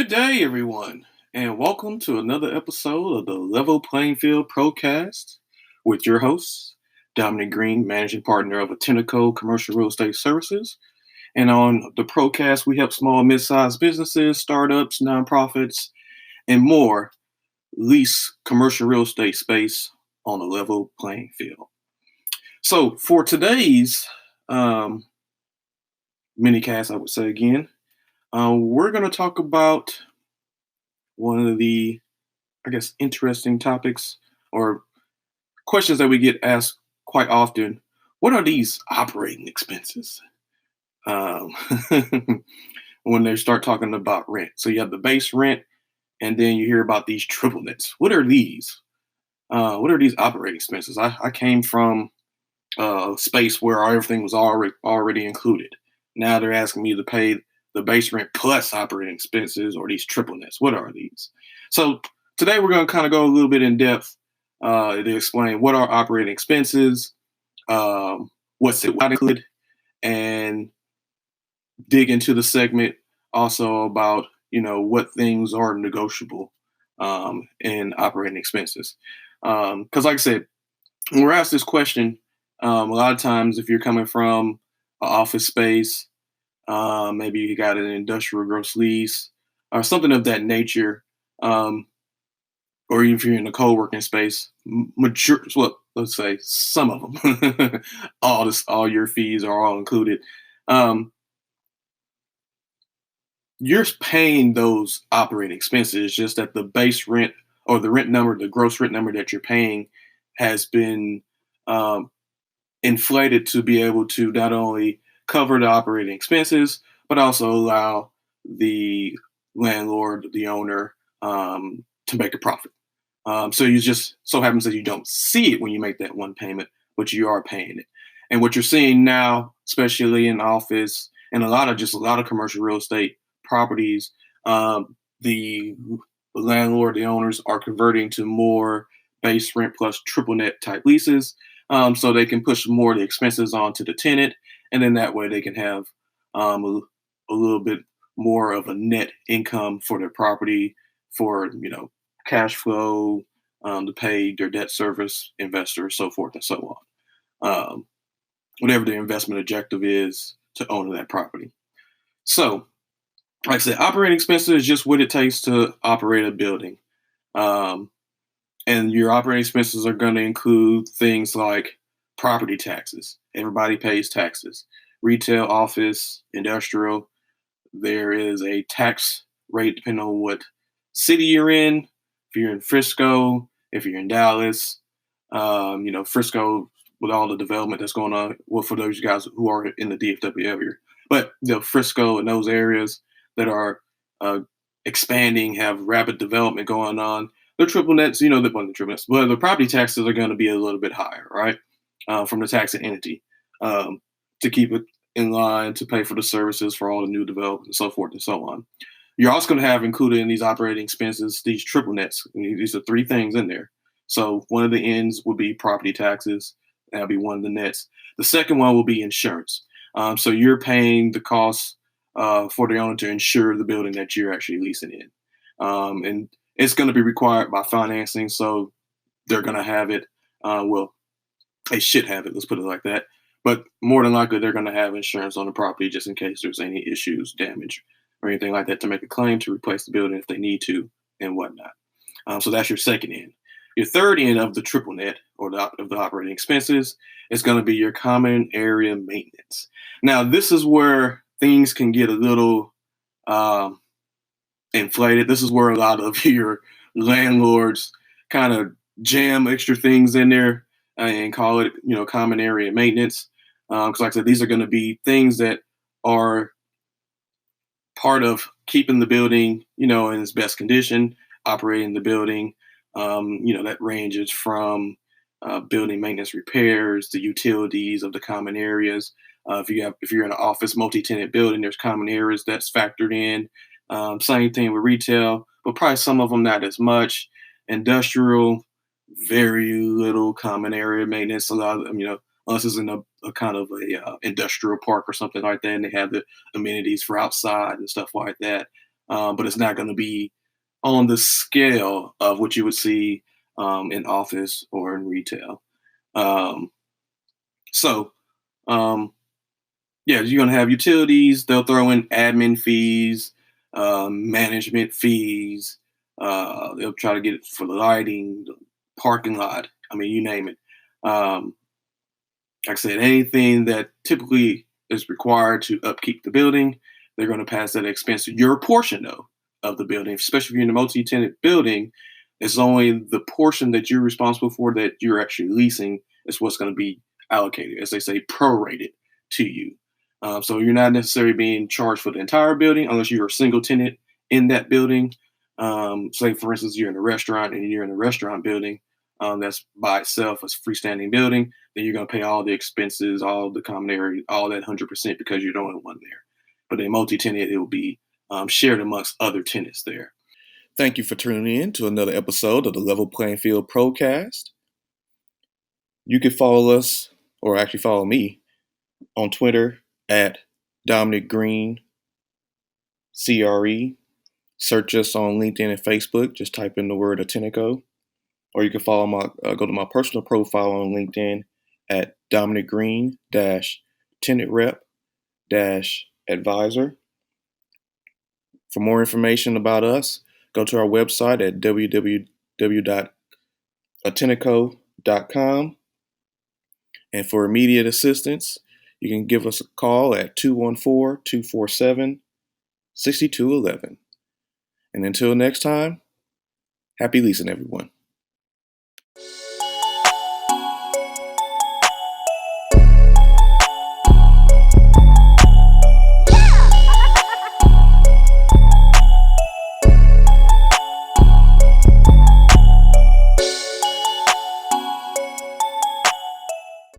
Good day, everyone, and welcome to another episode of the Level Playing Field ProCast with your host, Dominic Green, Managing Partner of ATENANTco Commercial Real Estate Services. And on the ProCast, we help small, mid-sized businesses, startups, nonprofits, and more lease commercial real estate space on a level playing field. So for today's minicast, I would say again, we're going to talk about one of the, interesting topics or questions that we get asked quite often. What are these operating expenses? Um, when they start talking about rent. So you have the base rent, and then you hear about these triple nets. What are these? What are these operating expenses? I came from a space where everything was already included. Now they're asking me to pay the base rent plus operating expenses or these triple nets. What are these? So today we're going to kind of go a little bit in depth to explain what are operating expenses, what's it included, and dig into the segment also about what things are negotiable in operating expenses. Because like I said, when we're asked this question, a lot of times if you're coming from an office space, maybe you got an industrial gross lease or something of that nature, or even if you're in a co-working space, let's say some of them, all your fees are all included. You're paying those operating expenses, just that the base rent or the rent number, the gross rent number that you're paying has been inflated to be able to not only cover the operating expenses, but also allow the landlord, the owner, to make a profit. So you just so happens that you don't see it when you make that one payment, but you are paying it. And what you're seeing now, especially in office and a lot of commercial real estate properties, the landlord, the owners are converting to more base rent plus triple net type leases, so they can push more of the expenses onto the tenant, and then that way they can have a little bit more of a net income for their property for cash flow, to pay their debt service, investors, so forth and so on. Whatever their investment objective is to own that property. So, like I said, operating expenses is just what it takes to operate a building. And your operating expenses are going to include things like property taxes. Everybody pays taxes. Retail, office, industrial. There is a tax rate depending on what city you're in. If you're in Frisco, if you're in Dallas, Frisco with all the development that's going on. Well, for those guys who are in the DFW area, but Frisco and those areas that are expanding, have rapid development going on. The triple nets, but the property taxes are going to be a little bit higher, right? From the taxing entity, to keep it in line to pay for the services for all the new development and so forth and so on. You're also going to have included in these operating expenses these triple nets. These are three things in there. So one of the ends would be property taxes. That'll be one of the nets. The second one will be insurance. So you're paying the cost for the owner to insure the building that you're actually leasing in. And it's going to be required by financing. So they're going to have it. They should have it. Let's put it like that. But more than likely, they're going to have insurance on the property just in case there's any issues, damage, or anything like that to make a claim to replace the building if they need to and whatnot. So that's your second end. Your third end of the triple net or of the operating expenses is going to be your common area maintenance. Now, this is where things can get a little inflated. This is where a lot of your landlords kind of jam extra things in there and call it, common area maintenance. Because like I said, these are going to be things that are part of keeping the building, in its best condition, operating the building. That ranges from building maintenance repairs, the utilities of the common areas. If you're in an office multi-tenant building, there's common areas that's factored in. Same thing with retail, but probably some of them not as much. Industrial, very little common area maintenance. A lot of them, unless it's in a kind of a industrial park or something like that, and they have the amenities for outside and stuff like that. but it's not going to be on the scale of what you would see in office or in retail. Um, so, um, yeah, you're going to have utilities. They'll throw in admin fees, management fees. They'll try to get it for the lighting, the parking lot. I mean, you name it. Um, like I said, anything that typically is required to upkeep the building, they're going to pass that expense to your portion, though, of the building. Especially if you're in a multi-tenant building, it's only the portion that you're responsible for that you're actually leasing is what's going to be allocated, as they say, prorated to you. So you're not necessarily being charged for the entire building unless you're a single tenant in that building. Say, for instance, you're in a restaurant and you're in a restaurant building that's by itself, a freestanding building, then you're going to pay all the expenses, all the common area, all that 100% because you're the only one there. But in multi-tenant, it will be shared amongst other tenants there. Thank you for tuning in to another episode of the Level Playing Field ProCast. You can follow us, or actually follow me, on Twitter at Dominic Green CRE. Search us on LinkedIn and Facebook. Just type in the word ATENANTco. Or you can follow go to my personal profile on LinkedIn at Dominic Green Tenant Rep Advisor. For more information about us, go to our website at www.ATENANco.com. And for immediate assistance, you can give us a call at 214-247-6211. And until next time, happy leasing, everyone.